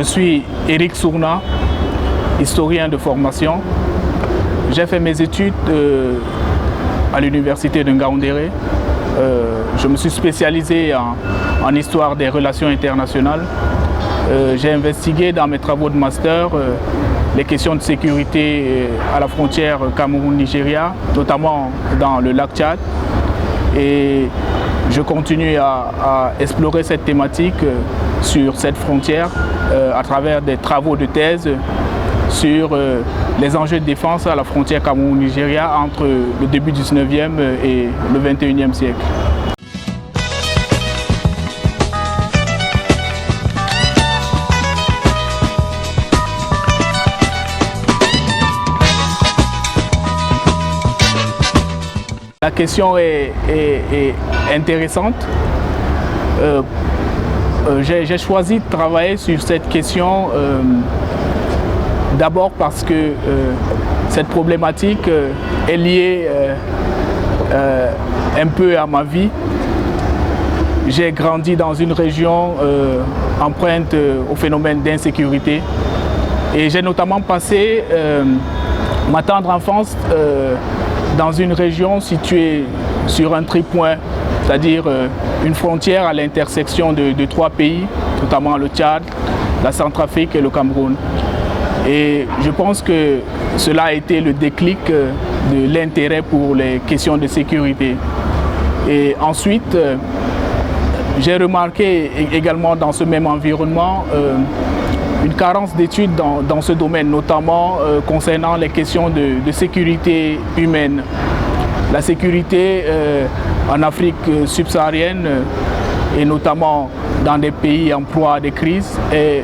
suis Éric Sourna, historien de formation. J'ai fait mes études à l'université de Ngaoundéré. Je me suis spécialisé en histoire des relations internationales. J'ai investigué dans mes travaux de master les questions de sécurité à la frontière Cameroun-Nigeria, notamment dans le lac Tchad. Et je continue à explorer cette thématique sur cette frontière à travers des travaux de thèse sur les enjeux de défense à la frontière Cameroun-Nigeria entre le début du 19e et le 21e siècle. La question est intéressante. J'ai choisi de travailler sur cette question d'abord parce que cette problématique est liée un peu à ma vie. J'ai grandi dans une région empreinte au phénomène d'insécurité et j'ai notamment passé ma tendre enfance dans une région située sur un tripoint, c'est-à-dire une frontière à l'intersection de trois pays, notamment le Tchad, la Centrafrique et le Cameroun. Et je pense que cela a été le déclic de l'intérêt pour les questions de sécurité. Et ensuite, j'ai remarqué également dans ce même environnement une carence d'études dans ce domaine, notamment concernant les questions de sécurité humaine. La sécurité en Afrique subsaharienne et notamment dans des pays en proie à des crises est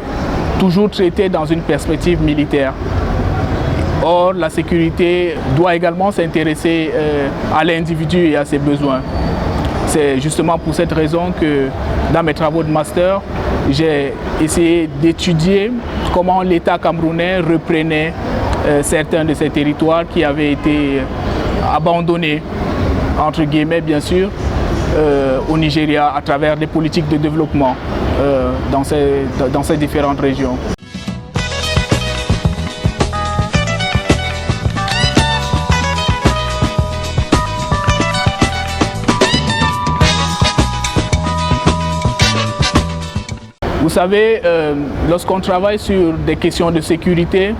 toujours traitée dans une perspective militaire. Or, la sécurité doit également s'intéresser à l'individu et à ses besoins. C'est justement pour cette raison que dans mes travaux de master, j'ai essayé d'étudier comment l'État camerounais reprenait certains de ces territoires qui avaient été abandonnés, entre guillemets bien sûr, au Nigeria à travers des politiques de développement dans ces différentes régions. Vous savez, lorsqu'on travaille sur des questions de sécurité,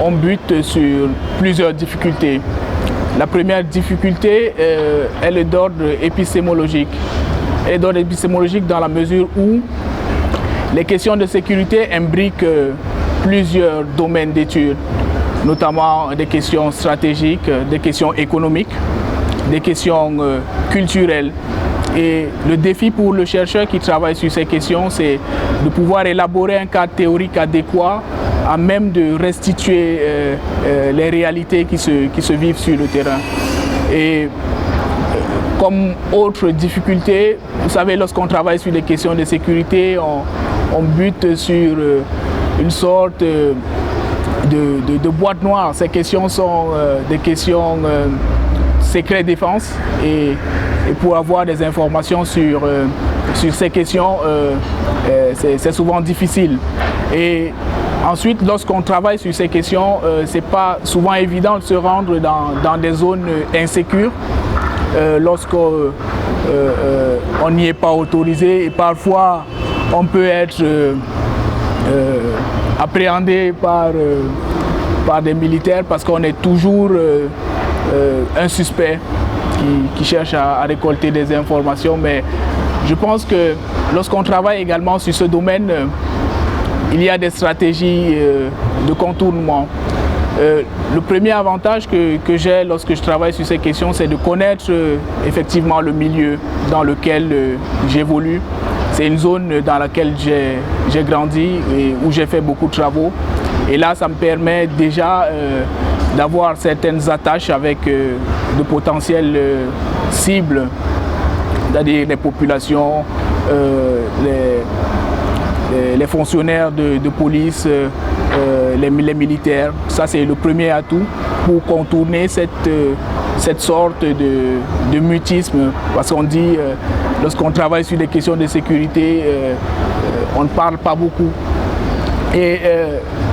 on bute sur plusieurs difficultés. La première difficulté est d'ordre épistémologique. Elle est d'ordre épistémologique dans la mesure où les questions de sécurité imbriquent plusieurs domaines d'études, notamment des questions stratégiques, des questions économiques, des questions culturelles. Et le défi pour le chercheur qui travaille sur ces questions, c'est de pouvoir élaborer un cadre théorique adéquat à même de restituer les réalités qui se vivent sur le terrain. Et comme autre difficulté, vous savez, lorsqu'on travaille sur des questions de sécurité, on bute sur une sorte de boîte noire. Ces questions sont des questions secret défense et pour avoir des informations sur ces questions, c'est souvent difficile. Et ensuite, lorsqu'on travaille sur ces questions, ce n'est pas souvent évident de se rendre dans des zones insécures lorsqu'on n'y est pas autorisé et parfois on peut être appréhendé par des militaires parce qu'on est toujours un suspect qui cherche à récolter des informations. Mais je pense que lorsqu'on travaille également sur ce domaine, il y a des stratégies de contournement. Le premier avantage que j'ai lorsque je travaille sur ces questions, c'est de connaître effectivement le milieu dans lequel j'évolue. C'est une zone dans laquelle j'ai grandi et où j'ai fait beaucoup de travaux. Et là, ça me permet déjà d'avoir certaines attaches avec de potentielles cibles, c'est-à-dire les populations, les fonctionnaires de police, les militaires. Ça, c'est le premier atout pour contourner cette cette sorte de mutisme, parce qu'on dit, lorsqu'on travaille sur des questions de sécurité, on ne parle pas beaucoup. Et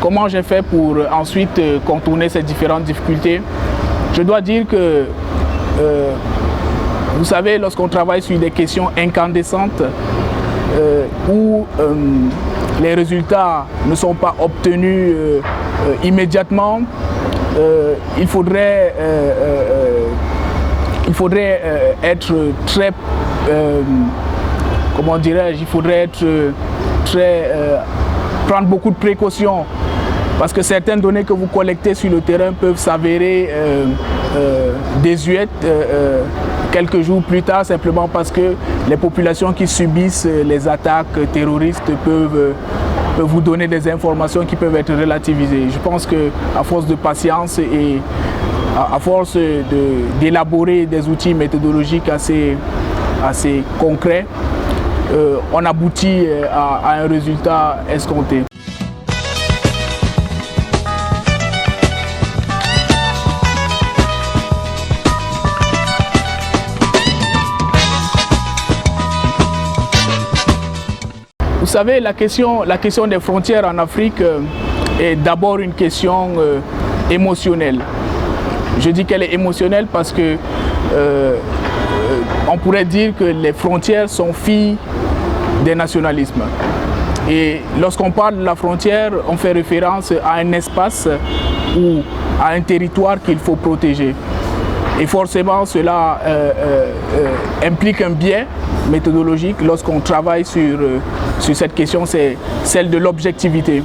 comment j'ai fait pour ensuite contourner ces différentes difficultés? Je dois dire que, vous savez, lorsqu'on travaille sur des questions incandescentes, où les résultats ne sont pas obtenus immédiatement, il faudrait être très, comment dirais-je, il faudrait être très, prendre beaucoup de précautions, parce que certaines données que vous collectez sur le terrain peuvent s'avérer désuètes quelques jours plus tard, simplement parce que les populations qui subissent les attaques terroristes peuvent vous donner des informations qui peuvent être relativisées. Je pense qu'à force de patience et à force d'élaborer des outils méthodologiques assez concrets, on aboutit à un résultat escompté. Vous savez, la question des frontières en Afrique est d'abord une question émotionnelle. Je dis qu'elle est émotionnelle parce que on pourrait dire que les frontières sont filles des nationalismes. Et lorsqu'on parle de la frontière, on fait référence à un espace ou à un territoire qu'il faut protéger. Et forcément, cela implique un biais méthodologique lorsqu'on travaille sur cette question, c'est celle de l'objectivité.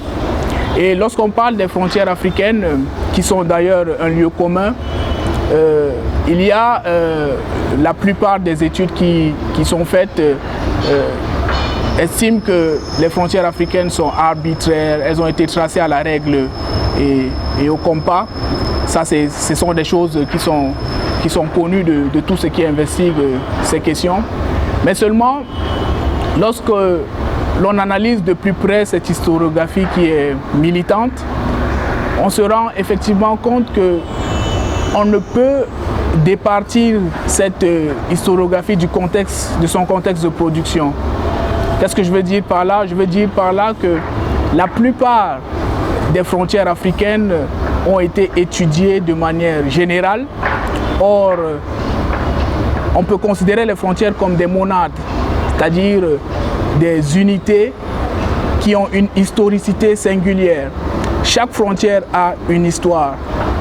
Et lorsqu'on parle des frontières africaines, qui sont d'ailleurs un lieu commun, il y a la plupart des études qui sont faites estiment que les frontières africaines sont arbitraires, elles ont été tracées à la règle et au compas. Ça, ce sont des choses qui sont connues de tous ceux qui investiguent ces questions. Mais seulement, lorsque l'on analyse de plus près cette historiographie qui est militante, on se rend effectivement compte qu'on ne peut départir cette historiographie du contexte, de son contexte de production. Qu'est-ce que je veux dire par là? Je veux dire par là que la plupart des frontières africaines ont été étudiées de manière générale. Or, on peut considérer les frontières comme des monades, c'est-à-dire des unités qui ont une historicité singulière. Chaque frontière a une histoire.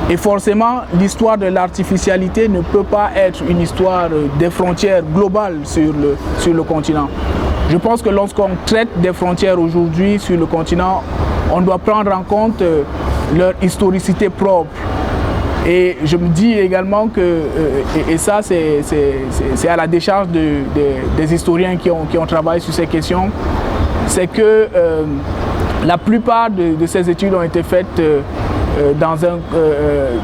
Et forcément, l'histoire de l'artificialité ne peut pas être une histoire des frontières globales sur le continent. Je pense que lorsqu'on traite des frontières aujourd'hui sur le continent, on doit prendre en compte leur historicité propre. Et je me dis également que, et ça c'est à la décharge des historiens qui ont travaillé sur ces questions, c'est que la plupart de ces études ont été faites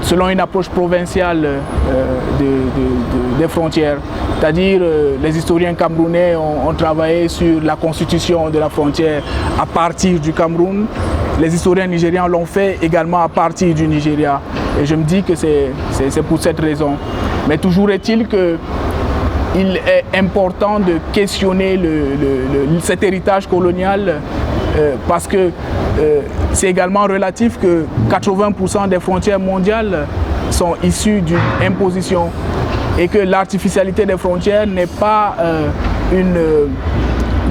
selon une approche provinciale des frontières. C'est-à-dire les historiens camerounais ont travaillé sur la constitution de la frontière à partir du Cameroun. Les historiens nigérians l'ont fait également à partir du Nigeria. Et je me dis que c'est pour cette raison. Mais toujours est-il qu'il est important de questionner cet héritage colonial parce que c'est également relatif que 80% des frontières mondiales sont issues d'une imposition et que l'artificialité des frontières n'est pas une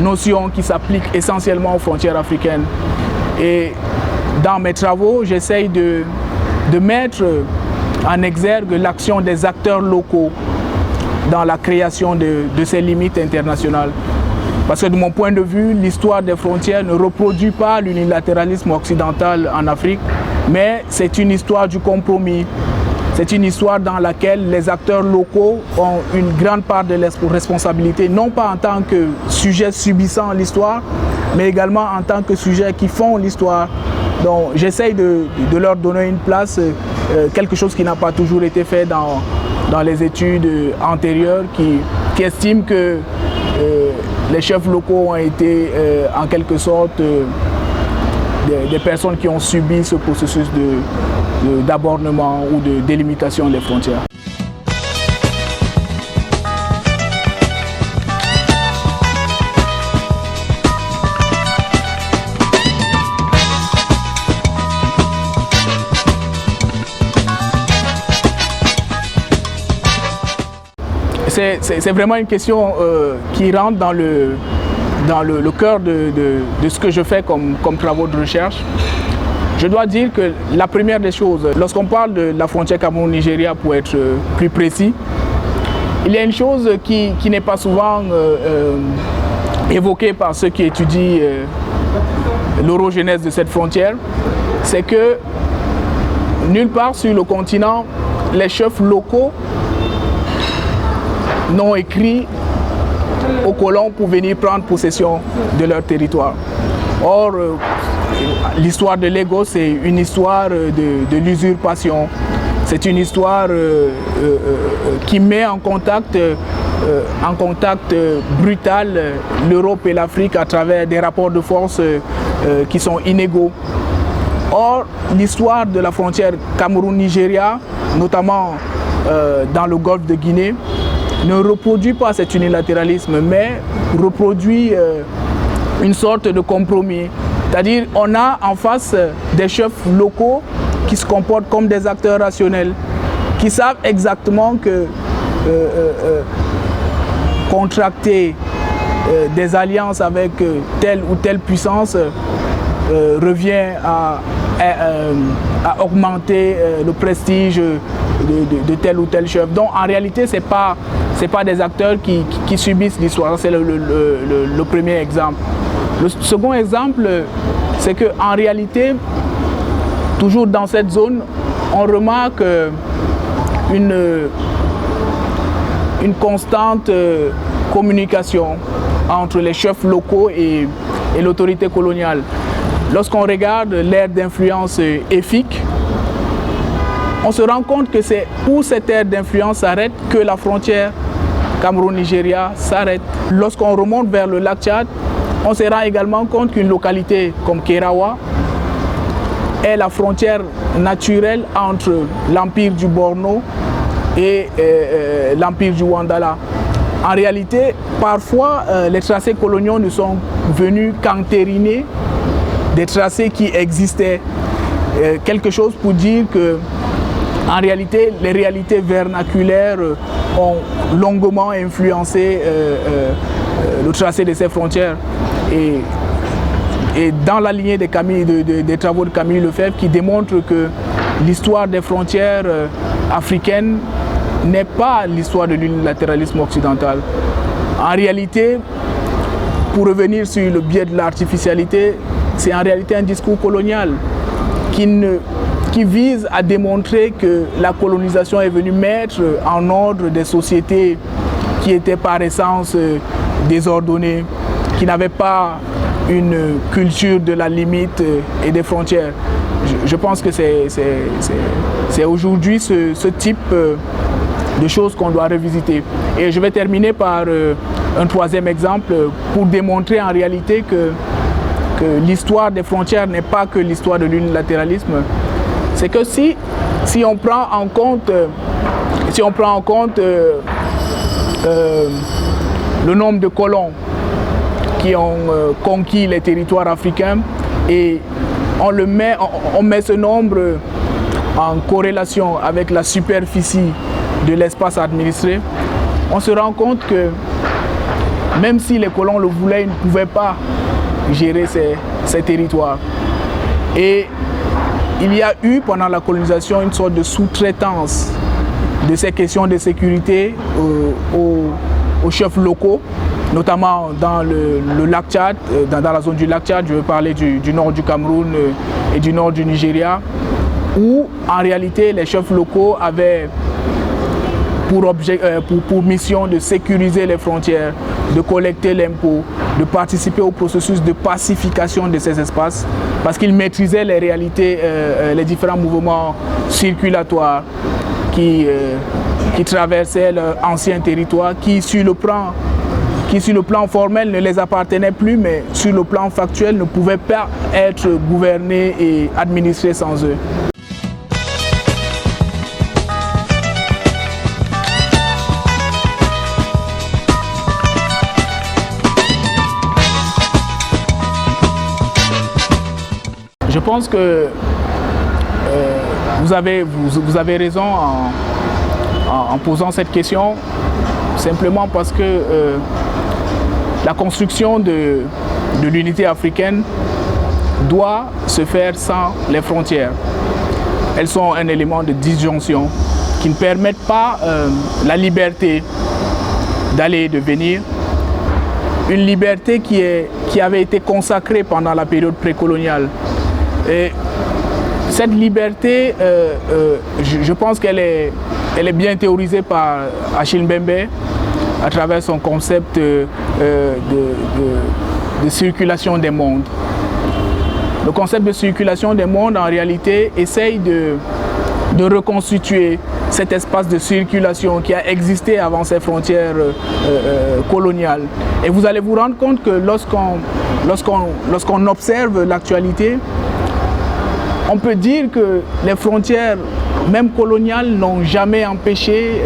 notion qui s'applique essentiellement aux frontières africaines. Et dans mes travaux, j'essaye de mettre en exergue l'action des acteurs locaux dans la création de ces limites internationales. Parce que de mon point de vue, l'histoire des frontières ne reproduit pas l'unilatéralisme occidental en Afrique, mais c'est une histoire du compromis. C'est une histoire dans laquelle les acteurs locaux ont une grande part de responsabilité, non pas en tant que sujet subissant l'histoire, mais également en tant que sujet qui font l'histoire. Donc j'essaye de leur donner une place, quelque chose qui n'a pas toujours été fait dans les études antérieures, qui estiment que les chefs locaux ont été en quelque sorte des personnes qui ont subi ce processus d'abornement ou de délimitation des frontières. C'est vraiment une question qui rentre dans le cœur de ce que je fais comme travaux de recherche. Je dois dire que la première des choses, lorsqu'on parle de la frontière Cameroun-Nigeria, pour être plus précis, il y a une chose qui n'est pas souvent évoquée par ceux qui étudient l'orogenèse de cette frontière, c'est que nulle part sur le continent, les chefs locaux n'ont écrit aux colons pour venir prendre possession de leur territoire. Or, l'histoire de Lagos, c'est une histoire de l'usurpation. C'est une histoire qui met en contact brutal l'Europe et l'Afrique à travers des rapports de force qui sont inégaux. Or, l'histoire de la frontière Cameroun-Nigeria, notamment dans le golfe de Guinée, ne reproduit pas cet unilatéralisme, mais reproduit une sorte de compromis. C'est-à-dire on a en face des chefs locaux qui se comportent comme des acteurs rationnels, qui savent exactement que contracter des alliances avec telle ou telle puissance revient à augmenter le prestige de tel ou tel chef. Donc en réalité, ce n'est pas des acteurs qui subissent l'histoire. C'est le premier exemple. Le second exemple, c'est qu'en réalité, toujours dans cette zone, on remarque une constante communication entre les chefs locaux et l'autorité coloniale. Lorsqu'on regarde l'ère d'influence EFIC, on se rend compte que c'est où cette ère d'influence s'arrête que la frontière Cameroun-Nigeria s'arrête. Lorsqu'on remonte vers le lac Tchad, on se rend également compte qu'une localité comme Kerawa est la frontière naturelle entre l'empire du Borno et l'empire du Wandala. En réalité, parfois, les tracés coloniaux ne sont venus qu'entériner des tracés qui existaient. Quelque chose pour dire que, en réalité, les réalités vernaculaires ont longuement influencé le tracé de ces frontières. Et dans la lignée des travaux de Camille Lefebvre, qui démontrent que l'histoire des frontières africaines n'est pas l'histoire de l'unilatéralisme occidental. En réalité, pour revenir sur le biais de l'artificialité, c'est en réalité un discours colonial qui vise à démontrer que la colonisation est venue mettre en ordre des sociétés qui étaient par essence désordonnées, qui n'avaient pas une culture de la limite et des frontières. Je pense que c'est aujourd'hui ce type de choses qu'on doit revisiter. Et je vais terminer par un troisième exemple pour démontrer en réalité que l'histoire des frontières n'est pas que l'histoire de l'unilatéralisme. C'est que si on prend en compte, le nombre de colons qui ont conquis les territoires africains et on met ce nombre en corrélation avec la superficie de l'espace administré, on se rend compte que même si les colons le voulaient, ils ne pouvaient pas gérer ces territoires. Et il y a eu pendant la colonisation une sorte de sous-traitance de ces questions de sécurité aux chefs locaux, notamment dans le lac Tchad, dans la zone du lac Tchad. Je veux parler du nord du Cameroun et du nord du Nigeria, où en réalité les chefs locaux avaient pour mission de sécuriser les frontières, de collecter l'impôt, de participer au processus de pacification de ces espaces, parce qu'ils maîtrisaient les réalités, les différents mouvements circulatoires qui traversaient leur ancien territoire, qui sur le plan formel ne les appartenaient plus, mais sur le plan factuel ne pouvaient pas être gouvernés et administrés sans eux. Je pense que vous avez raison en posant cette question. simplement parce que la construction de l'unité africaine doit se faire sans les frontières. Elles sont un élément de disjonction qui ne permettent pas la liberté d'aller et de venir. Une liberté qui avait été consacrée pendant la période précoloniale. Et cette liberté, je pense qu'elle est bien théorisée par Achille Mbembe à travers son concept de circulation des mondes. Le concept de circulation des mondes, en réalité, essaye de reconstituer cet espace de circulation qui a existé avant ces frontières coloniales. Et vous allez vous rendre compte que lorsqu'on observe l'actualité, on peut dire que les frontières, même coloniales, n'ont jamais empêché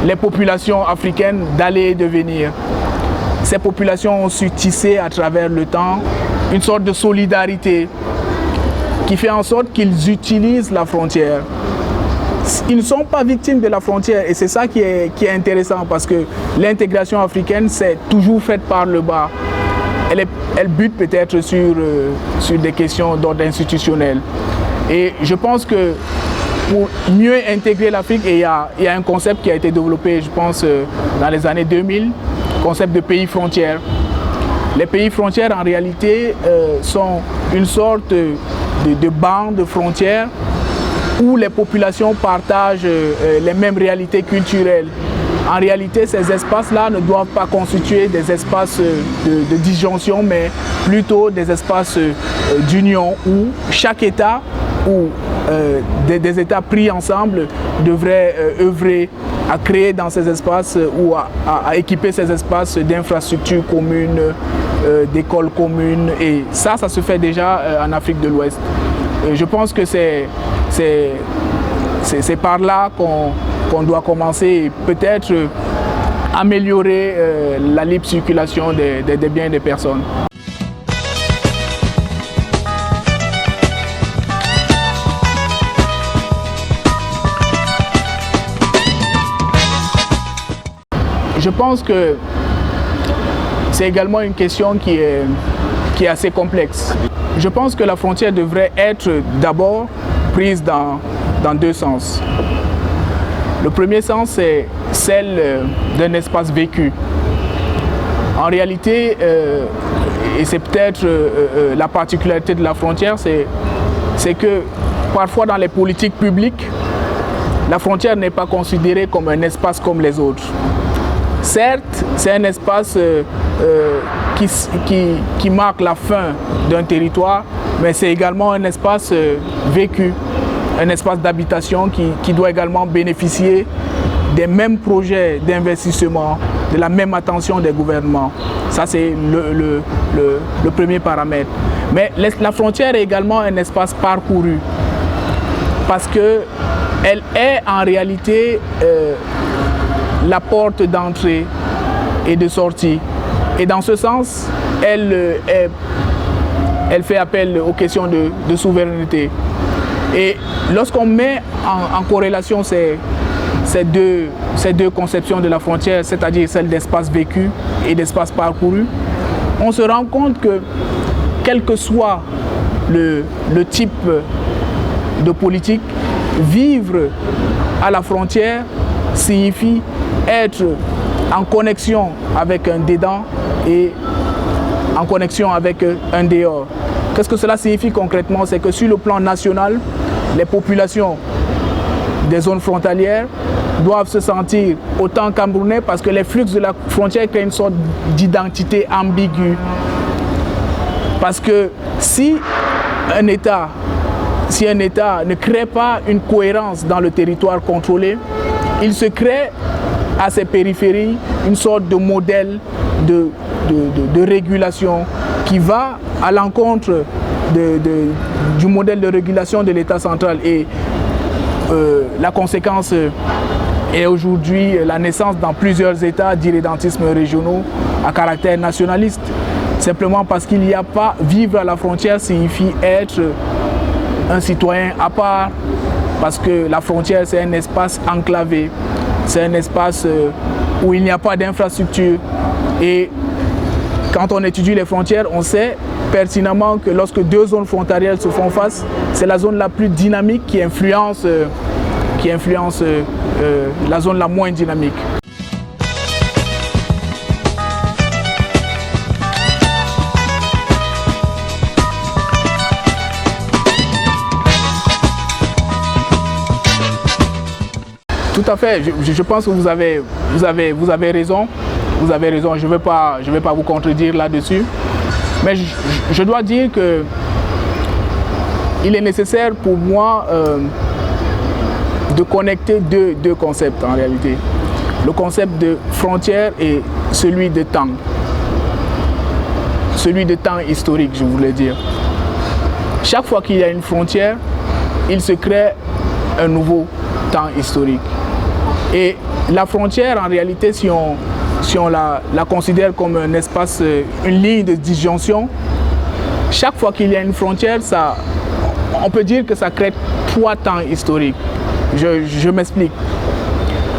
les populations africaines d'aller et de venir. Ces populations ont su tisser à travers le temps une sorte de solidarité qui fait en sorte qu'ils utilisent la frontière. Ils ne sont pas victimes de la frontière et c'est ça qui est intéressant parce que l'intégration africaine, c'est toujours faite par le bas. Elle bute peut-être sur des questions d'ordre institutionnel. Et je pense que pour mieux intégrer l'Afrique, il y a un concept qui a été développé, je pense, dans les années 2000, concept de pays frontières. Les pays frontières, en réalité, sont une sorte de bandes de frontières où les populations partagent les mêmes réalités culturelles. En réalité, ces espaces-là ne doivent pas constituer des espaces de disjonction, mais plutôt des espaces d'union où chaque État ou des États pris ensemble devraient œuvrer à créer dans ces espaces ou à équiper ces espaces d'infrastructures communes, d'écoles communes. Et ça se fait déjà en Afrique de l'Ouest. Je pense que c'est par là qu'on doit commencer et peut-être améliorer la libre circulation des biens et des personnes. Je pense que c'est également une question qui est assez complexe. Je pense que la frontière devrait être d'abord prise dans deux sens. Le premier sens, c'est celle d'un espace vécu. En réalité, et c'est peut-être la particularité de la frontière, c'est que parfois dans les politiques publiques, la frontière n'est pas considérée comme un espace comme les autres. Certes, c'est un espace qui marque la fin d'un territoire, mais c'est également un espace vécu, un espace d'habitation qui doit également bénéficier des mêmes projets d'investissement, de la même attention des gouvernements. Ça, c'est le premier paramètre. Mais la frontière est également un espace parcouru, parce qu'elle est en réalité la porte d'entrée et de sortie. Et dans ce sens, elle fait appel aux questions de souveraineté. Et lorsqu'on met en corrélation ces deux conceptions de la frontière, c'est-à-dire celle d'espace vécu et d'espace parcouru, on se rend compte que quel que soit le type de politique, vivre à la frontière signifie être en connexion avec un dedans et en connexion avec un dehors. Qu'est-ce que cela signifie concrètement? C'est que sur le plan national, les populations des zones frontalières doivent se sentir autant camerounais parce que les flux de la frontière créent une sorte d'identité ambiguë. Parce que si un État ne crée pas une cohérence dans le territoire contrôlé, il se crée à ses périphéries une sorte de modèle de régulation qui va à l'encontre du modèle de régulation de l'État central. Et la conséquence est aujourd'hui la naissance dans plusieurs États d'irrédentismes régionaux à caractère nationaliste. Simplement parce qu'il n'y a pas, vivre à la frontière signifie être un citoyen à part, parce que la frontière c'est un espace enclavé, c'est un espace où il n'y a pas d'infrastructure. Et quand on étudie les frontières, on sait pertinemment que lorsque deux zones frontalières se font face, c'est la zone la plus dynamique qui influence la zone la moins dynamique. Tout à fait, je pense que vous avez raison. Vous avez raison, je ne vais pas vous contredire là-dessus. Mais je dois dire que il est nécessaire pour moi de connecter deux concepts en réalité. Le concept de frontière et celui de temps. Celui de temps historique, je voulais dire. Chaque fois qu'il y a une frontière, il se crée un nouveau temps historique. Et la frontière, en réalité, si on la considère comme un espace, une ligne de disjonction, chaque fois qu'il y a une frontière, on peut dire que ça crée trois temps historiques. Je m'explique.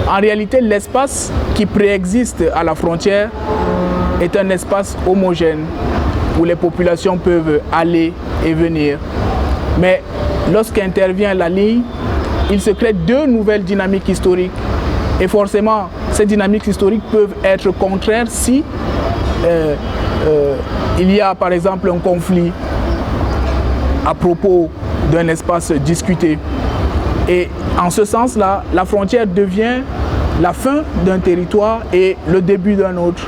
En réalité, l'espace qui préexiste à la frontière est un espace homogène où les populations peuvent aller et venir. Mais lorsqu'intervient la ligne, il se crée deux nouvelles dynamiques historiques. Et forcément, ces dynamiques historiques peuvent être contraires si il y a par exemple un conflit à propos d'un espace discuté. Et en ce sens-là, la frontière devient la fin d'un territoire et le début d'un autre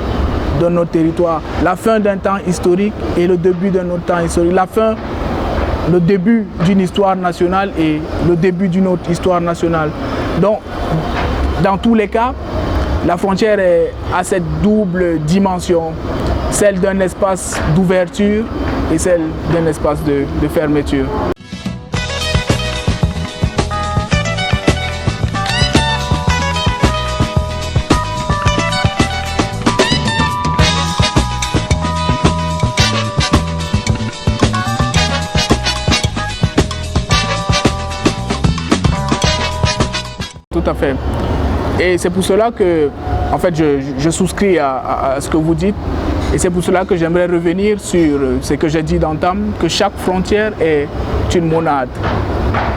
territoire. La fin d'un temps historique et le début d'un autre temps historique. Le début d'une histoire nationale et le début d'une autre histoire nationale. Donc, dans tous les cas, la frontière a cette double dimension, celle d'un espace d'ouverture et celle d'un espace de fermeture. Tout à fait. Et c'est pour cela que, en fait, je souscris à ce que vous dites. Et c'est pour cela que j'aimerais revenir sur ce que j'ai dit d'entame, que chaque frontière est une monade.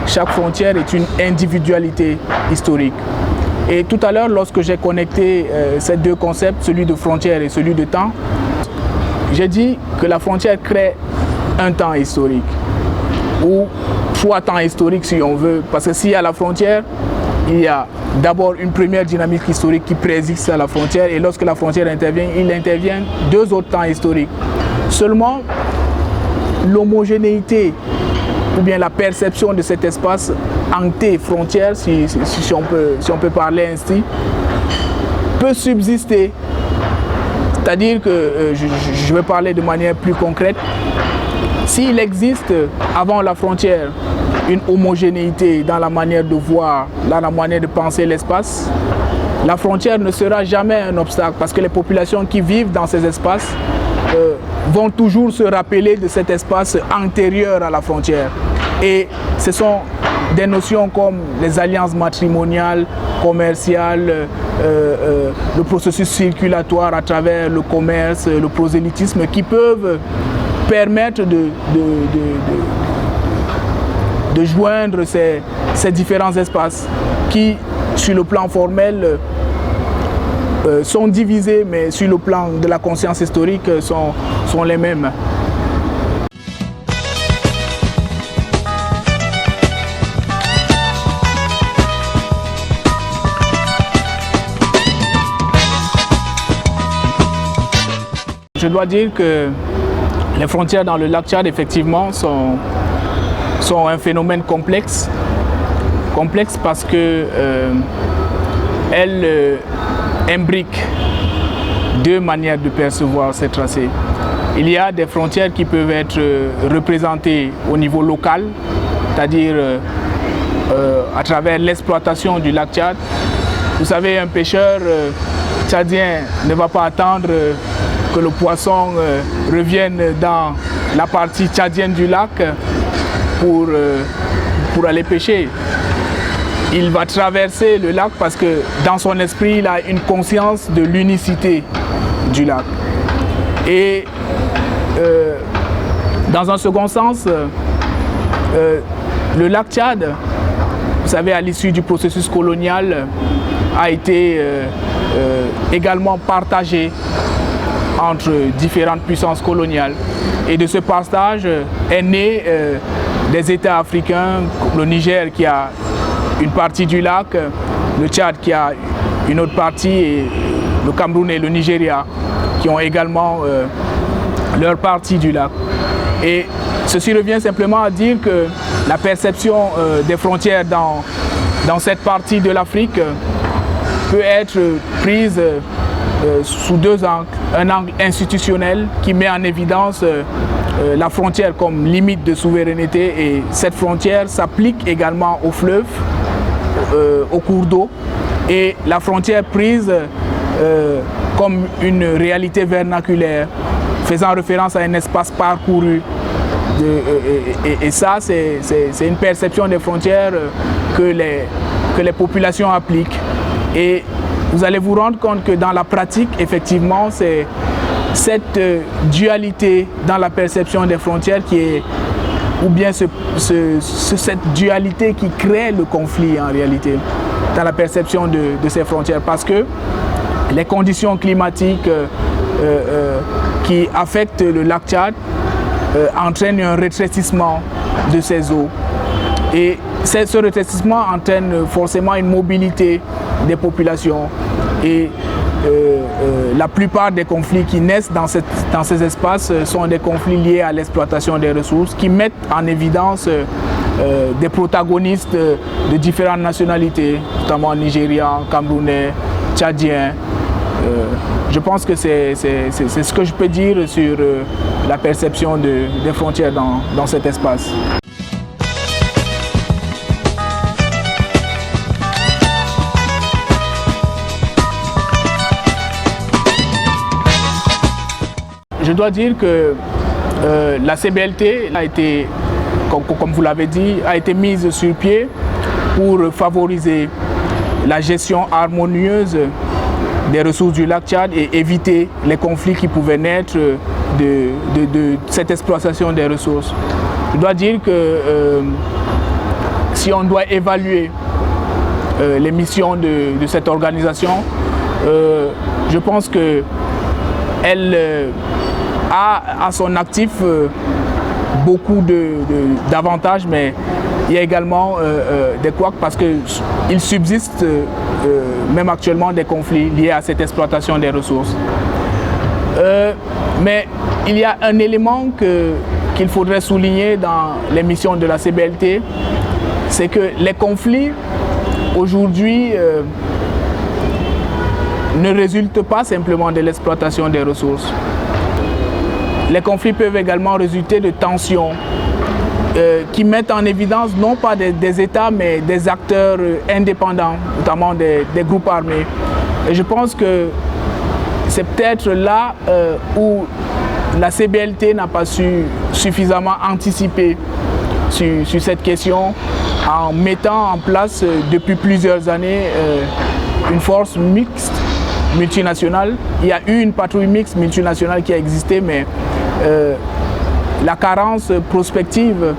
Chaque frontière est une individualité historique. Et tout à l'heure, lorsque j'ai connecté ces deux concepts, celui de frontière et celui de temps, j'ai dit que la frontière crée un temps historique, ou trois temps historiques si on veut, parce que s'il y a la frontière, il y a d'abord une première dynamique historique qui préexiste à la frontière, et lorsque la frontière intervient, il intervient deux autres temps historiques. Seulement, l'homogénéité ou bien la perception de cet espace ante-frontière, si on peut parler ainsi, peut subsister. C'est-à-dire que, je vais parler de manière plus concrète, s'il existe avant la frontière une homogénéité dans la manière de voir, dans la manière de penser l'espace, la frontière ne sera jamais un obstacle parce que les populations qui vivent dans ces espaces vont toujours se rappeler de cet espace antérieur à la frontière. Et ce sont des notions comme les alliances matrimoniales, commerciales, le processus circulatoire à travers le commerce, le prosélytisme qui peuvent permettre de joindre ces différents espaces qui, sur le plan formel, sont divisés, mais sur le plan de la conscience historique, sont les mêmes. Je dois dire que les frontières dans le lac Tchad, effectivement, sont un phénomène complexe. Complexe parce que elles imbriquent deux manières de percevoir ces tracés. Il y a des frontières qui peuvent être représentées au niveau local, c'est-à-dire à travers l'exploitation du lac Tchad. Vous savez, un pêcheur tchadien ne va pas attendre que le poisson revienne dans la partie tchadienne du lac pour aller pêcher. il va traverser le lac parce que dans son esprit, il a une conscience de l'unicité du lac. Et dans un second sens, le lac Tchad, vous savez, à l'issue du processus colonial, a été également partagé entre différentes puissances coloniales. Et de ce partage est né des États africains, le Niger qui a une partie du lac, le Tchad qui a une autre partie, et le Cameroun et le Nigeria qui ont également leur partie du lac. Et ceci revient simplement à dire que la perception des frontières dans cette partie de l'Afrique peut être prise sous deux angles. Un angle institutionnel qui met en évidence la frontière comme limite de souveraineté, et cette frontière s'applique également aux fleuves, aux cours d'eau, et la frontière prise comme une réalité vernaculaire, faisant référence à un espace parcouru. Et ça, c'est une perception des frontières que les populations appliquent. Et vous allez vous rendre compte que dans la pratique, effectivement, c'est cette dualité dans la perception des frontières qui est, ou bien cette dualité qui crée le conflit en réalité, dans la perception de ces frontières, parce que les conditions climatiques qui affectent le lac Tchad entraînent un rétrécissement de ces eaux. Et ce rétrécissement entraîne forcément une mobilité des populations. Et la plupart des conflits qui naissent dans ces espaces sont des conflits liés à l'exploitation des ressources, qui mettent en évidence des protagonistes de différentes nationalités, notamment nigérians, camerounais, tchadiens. Je pense que c'est ce que je peux dire sur la perception des frontières dans cet espace. Je dois dire que la CBLT a été, comme vous l'avez dit, a été mise sur pied pour favoriser la gestion harmonieuse des ressources du lac Tchad et éviter les conflits qui pouvaient naître de cette exploitation des ressources. Je dois dire que si on doit évaluer les missions de cette organisation, je pense qu'elle a à son actif beaucoup d'avantages, mais il y a également des couacs parce qu'il subsiste même actuellement des conflits liés à cette exploitation des ressources. Mais il y a un élément qu'il faudrait souligner dans les missions de la CBLT, c'est que les conflits aujourd'hui ne résultent pas simplement de l'exploitation des ressources. Les conflits peuvent également résulter de tensions qui mettent en évidence non pas des États, mais des acteurs indépendants, notamment des groupes armés. Et je pense que c'est peut-être là où la CBLT n'a pas su suffisamment anticiper sur cette question en mettant en place depuis plusieurs années une force mixte multinationale. Il y a eu une patrouille mixte multinationale qui a existé, mais la carence prospective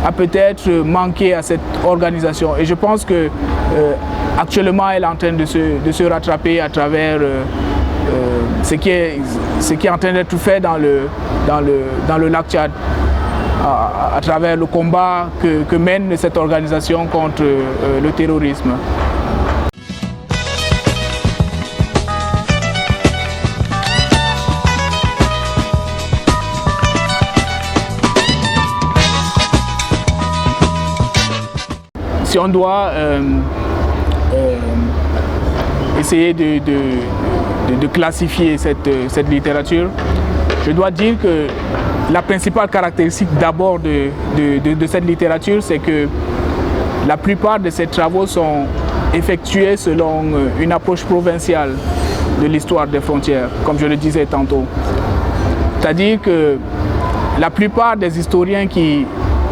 a peut-être manqué à cette organisation. Et je pense que actuellement, elle est en train de se rattraper à travers ce qui est en train d'être fait dans le lac Tchad, à travers le combat que mène cette organisation contre le terrorisme. Si on doit essayer de classifier cette littérature, je dois dire que la principale caractéristique d'abord de cette littérature, c'est que la plupart de ces travaux sont effectués selon une approche provinciale de l'histoire des frontières, comme je le disais tantôt. C'est-à-dire que la plupart des historiens qui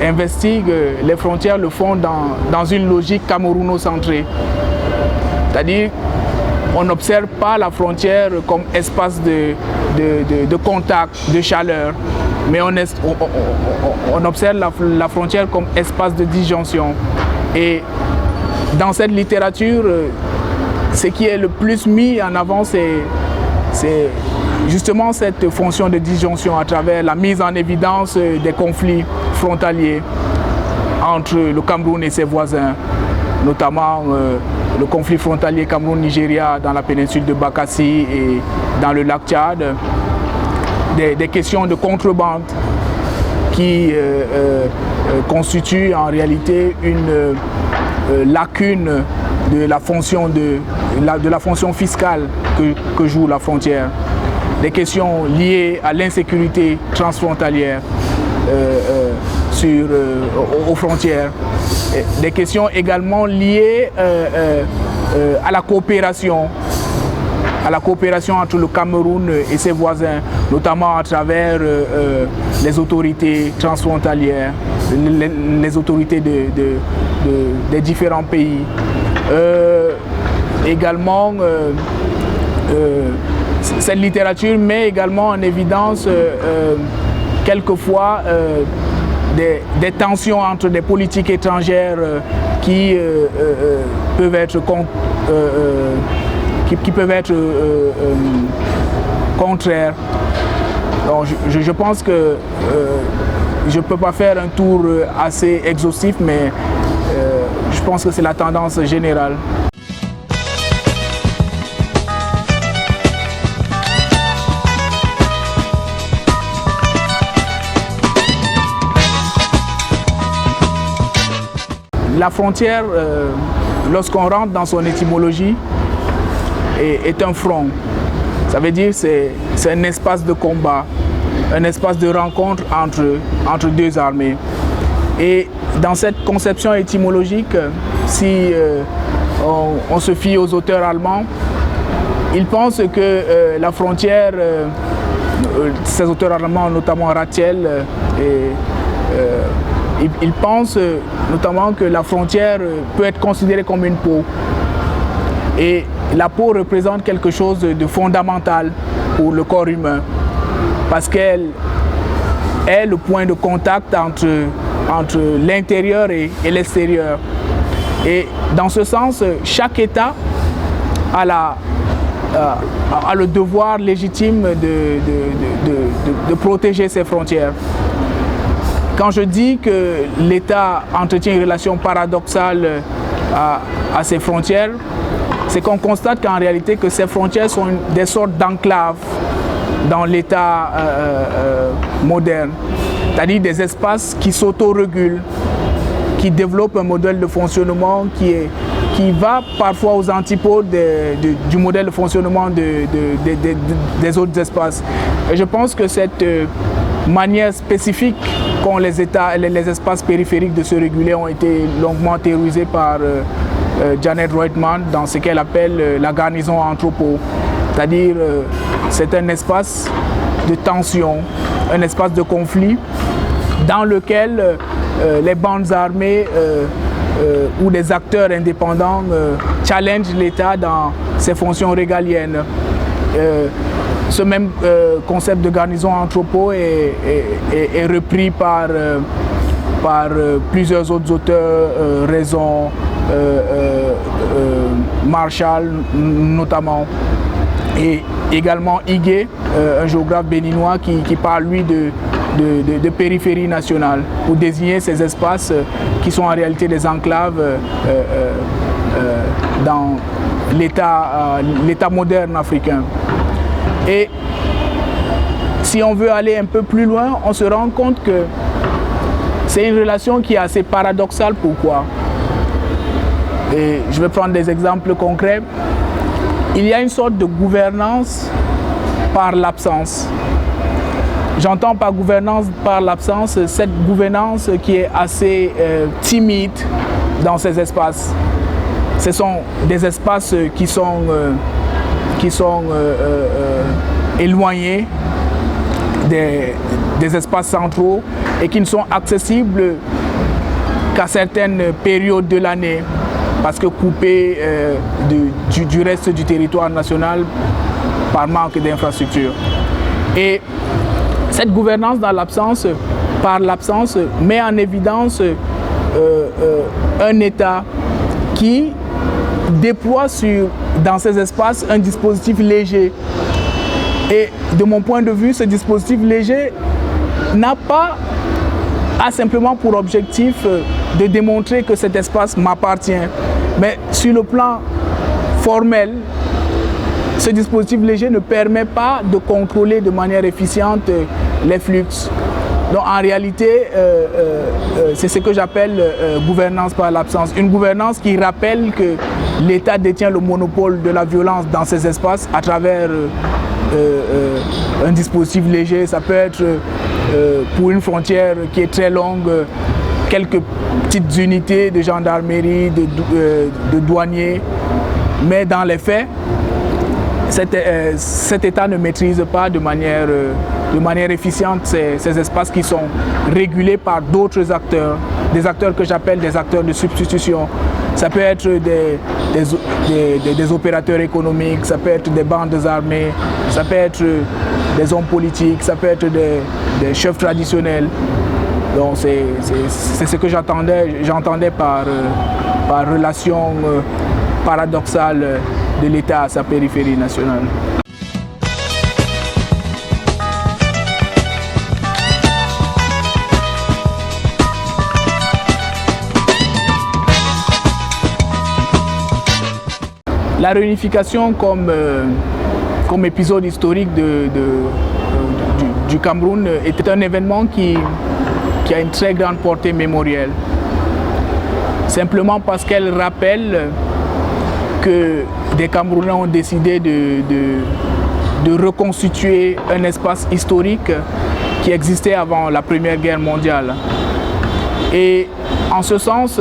investiguent les frontières le font dans une logique camerouno-centrée. C'est-à-dire, on n'observe pas la frontière comme espace de contact, de chaleur, mais on observe la frontière comme espace de disjonction. Et dans cette littérature, ce qui est le plus mis en avant, c'est justement cette fonction de disjonction à travers la mise en évidence des conflits frontaliers entre le Cameroun et ses voisins, notamment le conflit frontalier Cameroun-Nigeria dans la péninsule de Bakassi et dans le lac Tchad, des questions de contrebande qui constituent en réalité une lacune de la fonction fiscale que joue la frontière. Des questions liées à l'insécurité transfrontalière aux frontières. Des questions également liées à la coopération entre le Cameroun et ses voisins, notamment à travers les autorités transfrontalières, les autorités des différents pays. Également, cette littérature met également en évidence quelquefois des tensions entre des politiques étrangères qui peuvent être contraires. Donc, je pense que je ne peux pas faire un tour assez exhaustif, mais je pense que c'est la tendance générale. La frontière, lorsqu'on rentre dans son étymologie, est un front. Ça veut dire que c'est un espace de combat, un espace de rencontre entre deux armées. Et dans cette conception étymologique, si on se fie aux auteurs allemands, ils pensent que la frontière, ces auteurs allemands, notamment Ratzel, ils pensent notamment que la frontière peut être considérée comme une peau. Et la peau représente quelque chose de fondamental pour le corps humain, parce qu'elle est le point de contact entre l'intérieur et l'extérieur. Et dans ce sens, chaque État a le devoir légitime de protéger ses frontières. Quand je dis que l'État entretient une relation paradoxale à ses frontières, c'est qu'on constate qu'en réalité que ces frontières sont des sortes d'enclaves dans l'État moderne, c'est-à-dire des espaces qui s'autorégulent, qui développent un modèle de fonctionnement qui va parfois aux antipodes du modèle de fonctionnement des autres espaces. Et je pense que cette manière spécifique qu'ont les espaces périphériques de se réguler ont été longuement théorisés par Janet Reutemann dans ce qu'elle appelle la garnison anthropo. C'est-à-dire c'est un espace de tension, un espace de conflit dans lequel les bandes armées ou des acteurs indépendants challengent l'État dans ses fonctions régaliennes. Ce même concept de garnison anthropo est repris par plusieurs autres auteurs, Raison, Marshall notamment, et également Higuet, un géographe béninois qui parle lui de périphérie nationale pour désigner ces espaces qui sont en réalité des enclaves dans l'État moderne africain. Et si on veut aller un peu plus loin, on se rend compte que c'est une relation qui est assez paradoxale. Pourquoi? Et je vais prendre des exemples concrets. Il y a une sorte de gouvernance par l'absence. J'entends par gouvernance par l'absence cette gouvernance qui est assez timide dans ces espaces. Ce sont des espaces qui sont éloignés des espaces centraux et qui ne sont accessibles qu'à certaines périodes de l'année, parce que coupés du reste du territoire national par manque d'infrastructures. Et cette gouvernance par l'absence, met en évidence un État qui déploie dans ces espaces un dispositif léger. Et de mon point de vue, ce dispositif léger a simplement pour objectif de démontrer que cet espace m'appartient. Mais sur le plan formel, ce dispositif léger ne permet pas de contrôler de manière efficiente les flux. Donc en réalité, c'est ce que j'appelle gouvernance par l'absence. Une gouvernance qui rappelle que l'État détient le monopole de la violence dans ces espaces à travers un dispositif léger. Ça peut être pour une frontière qui est très longue, quelques petites unités de gendarmerie, de douaniers. Mais dans les faits, cet État ne maîtrise pas de manière efficiente ces espaces qui sont régulés par d'autres acteurs, des acteurs que j'appelle des acteurs de substitution. Ça peut être des opérateurs économiques, ça peut être des bandes armées, ça peut être des hommes politiques, ça peut être des chefs traditionnels. Donc c'est ce que j'entendais par relation paradoxale de l'État à sa périphérie nationale. La réunification comme épisode historique du Cameroun était un événement qui a une très grande portée mémorielle. Simplement parce qu'elle rappelle que des Camerounais ont décidé de reconstituer un espace historique qui existait avant la Première Guerre mondiale. Et en ce sens,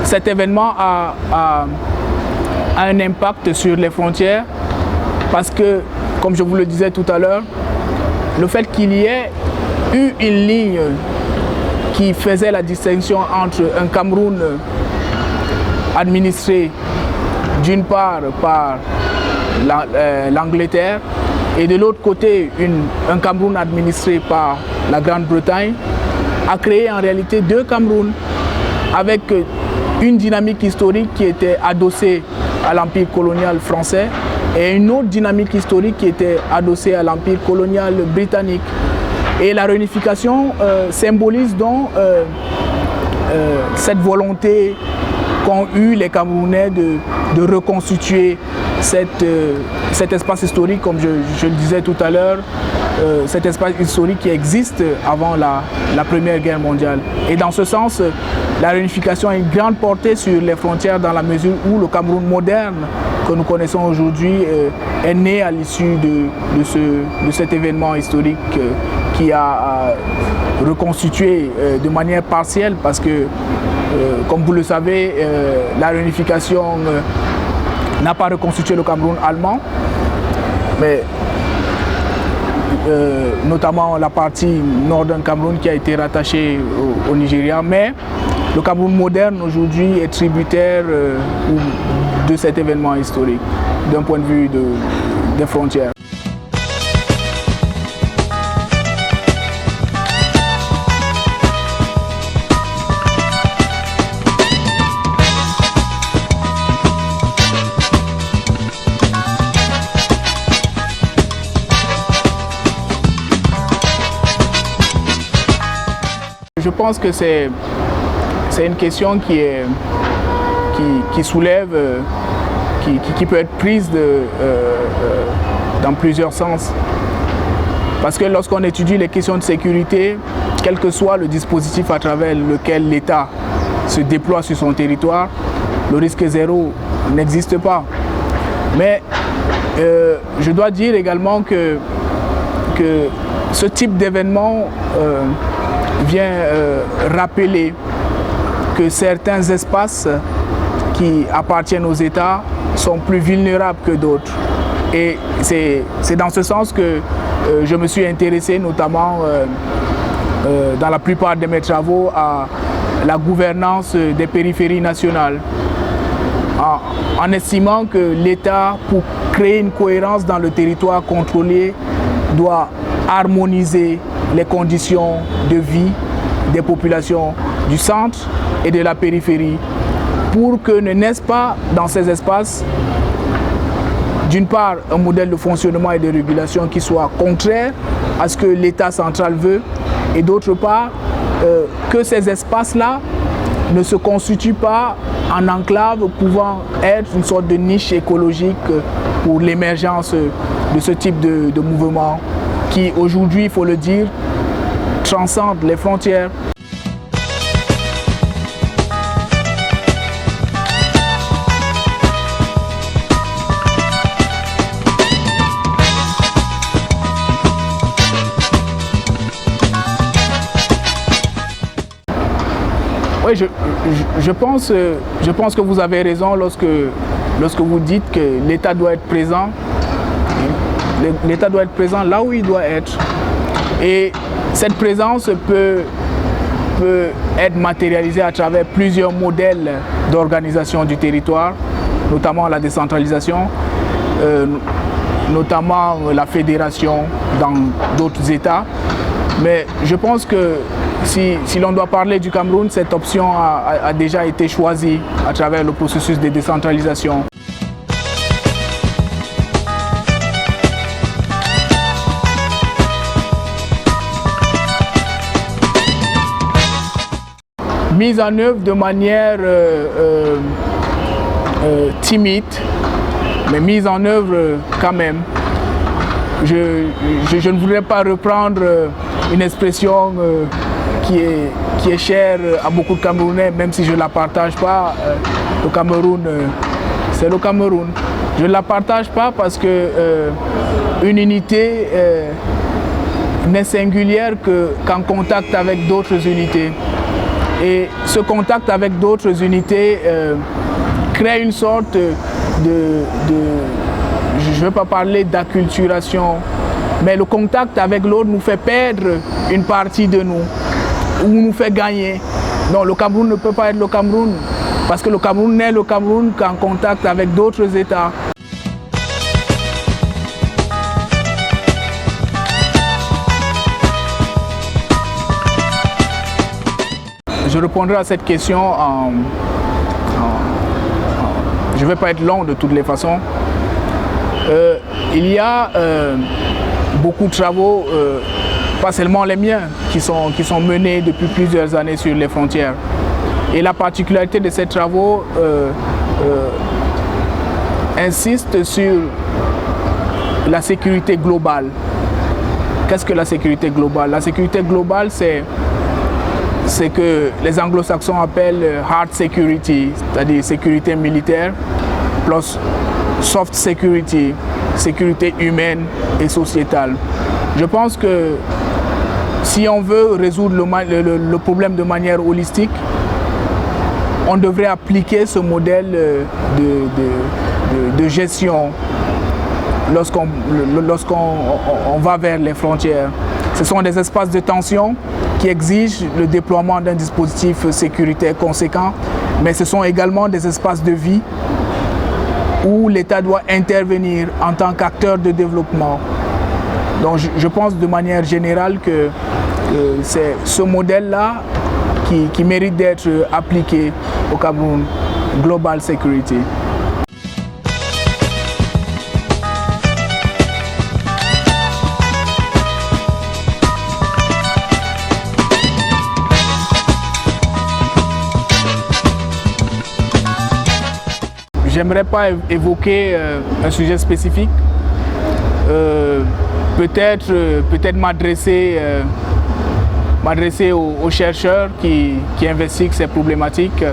cet événement a un impact sur les frontières parce que, comme je vous le disais tout à l'heure, le fait qu'il y ait eu une ligne qui faisait la distinction entre un Cameroun administré d'une part par l'Angleterre et de l'autre côté un Cameroun administré par la Grande-Bretagne a créé en réalité deux Camerouns avec une dynamique historique qui était adossée à l'empire colonial français et une autre dynamique historique qui était adossée à l'empire colonial britannique. Et la réunification symbolise donc cette volonté qu'ont eu les Camerounais de reconstituer cet espace historique, comme je le disais tout à l'heure, cet espace historique qui existe avant la Première Guerre mondiale. Et dans ce sens, la réunification a une grande portée sur les frontières dans la mesure où le Cameroun moderne que nous connaissons aujourd'hui est né à l'issue de cet événement historique qui a reconstitué de manière partielle parce que, comme vous le savez, la réunification n'a pas reconstitué le Cameroun allemand, mais notamment la partie nord du Cameroun qui a été rattachée au Nigeria, mais le Cameroun moderne aujourd'hui est tributaire de cet événement historique d'un point de vue des frontières. Je pense que c'est une question qui soulève, qui peut être prise dans plusieurs sens. Parce que lorsqu'on étudie les questions de sécurité, quel que soit le dispositif à travers lequel l'État se déploie sur son territoire, le risque zéro n'existe pas. Mais je dois dire également que ce type d'événement vient rappeler que certains espaces qui appartiennent aux États sont plus vulnérables que d'autres. Et c'est dans ce sens que je me suis intéressé notamment dans la plupart de mes travaux à la gouvernance des périphéries nationales, en estimant que l'État, pour créer une cohérence dans le territoire contrôlé, doit harmoniser les conditions de vie des populations du centre et de la périphérie, pour que ne naisse pas dans ces espaces, d'une part, un modèle de fonctionnement et de régulation qui soit contraire à ce que l'État central veut, et d'autre part, que ces espaces-là ne se constituent pas en enclave pouvant être une sorte de niche écologique pour l'émergence de ce type de mouvement qui, aujourd'hui, il faut le dire, transcende les frontières. Oui, je pense que vous avez raison lorsque vous dites que l'État doit être présent. L'État doit être présent là où il doit être. Et cette présence peut être matérialisée à travers plusieurs modèles d'organisation du territoire, notamment la décentralisation, notamment la fédération dans d'autres États. Mais je pense que si l'on doit parler du Cameroun, cette option a déjà été choisie à travers le processus de décentralisation. Mise en œuvre de manière timide, mais mise en œuvre quand même. Je ne voudrais pas reprendre une expression qui est chère à beaucoup de Camerounais, même si je ne la partage pas. Le Cameroun, c'est le Cameroun. Je ne la partage pas parce que une unité n'est singulière qu'en contact avec d'autres unités. Et ce contact avec d'autres unités crée une sorte de je ne veux pas parler d'acculturation, mais le contact avec l'autre nous fait perdre une partie de nous, ou nous fait gagner. Non, le Cameroun ne peut pas être le Cameroun, parce que le Cameroun n'est le Cameroun qu'en contact avec d'autres États. Je répondrai à cette question je ne vais pas être long de toutes les façons. Il y a beaucoup de travaux, pas seulement les miens, qui sont menés depuis plusieurs années sur les frontières. Et la particularité de ces travaux insiste sur la sécurité globale. Qu'est-ce que la sécurité globale? La sécurité globale, c'est que les anglo-saxons appellent hard security, c'est-à-dire sécurité militaire, plus soft security, sécurité humaine et sociétale. Je pense que si on veut résoudre le problème de manière holistique, on devrait appliquer ce modèle de gestion lorsqu'on va vers les frontières. Ce sont des espaces de tension qui exigent le déploiement d'un dispositif sécuritaire conséquent, mais ce sont également des espaces de vie où l'État doit intervenir en tant qu'acteur de développement. Donc je pense de manière générale que c'est ce modèle-là qui mérite d'être appliqué au Cameroun, Global Security. J'aimerais pas évoquer un sujet spécifique, peut-être m'adresser aux chercheurs qui investiguent ces problématiques,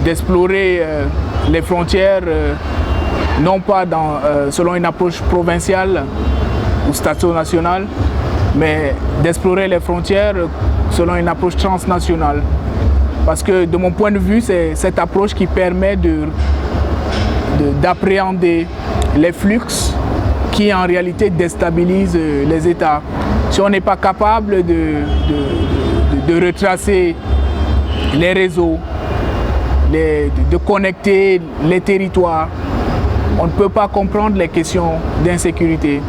d'explorer les frontières, non pas selon une approche provinciale ou statio-nationale, mais d'explorer les frontières selon une approche transnationale. Parce que de mon point de vue, c'est cette approche qui permet de d'appréhender les flux qui en réalité déstabilisent les États. Si on n'est pas capable de retracer les réseaux, de connecter les territoires, on ne peut pas comprendre les questions d'insécurité.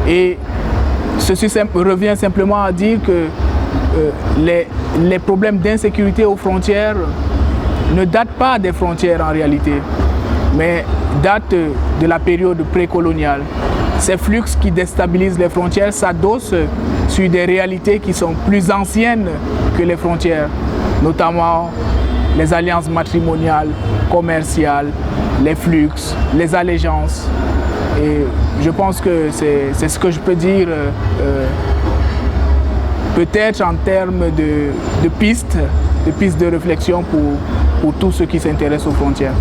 Et ceci revient simplement à dire que les problèmes d'insécurité aux frontières ne datent pas des frontières en réalité, mais datent de la période précoloniale. Ces flux qui déstabilisent les frontières s'adossent sur des réalités qui sont plus anciennes que les frontières, notamment les alliances matrimoniales, commerciales, les flux, les allégeances. Et je pense que c'est ce que je peux dire peut-être en termes de pistes de réflexion pour tous ceux qui s'intéressent aux frontières.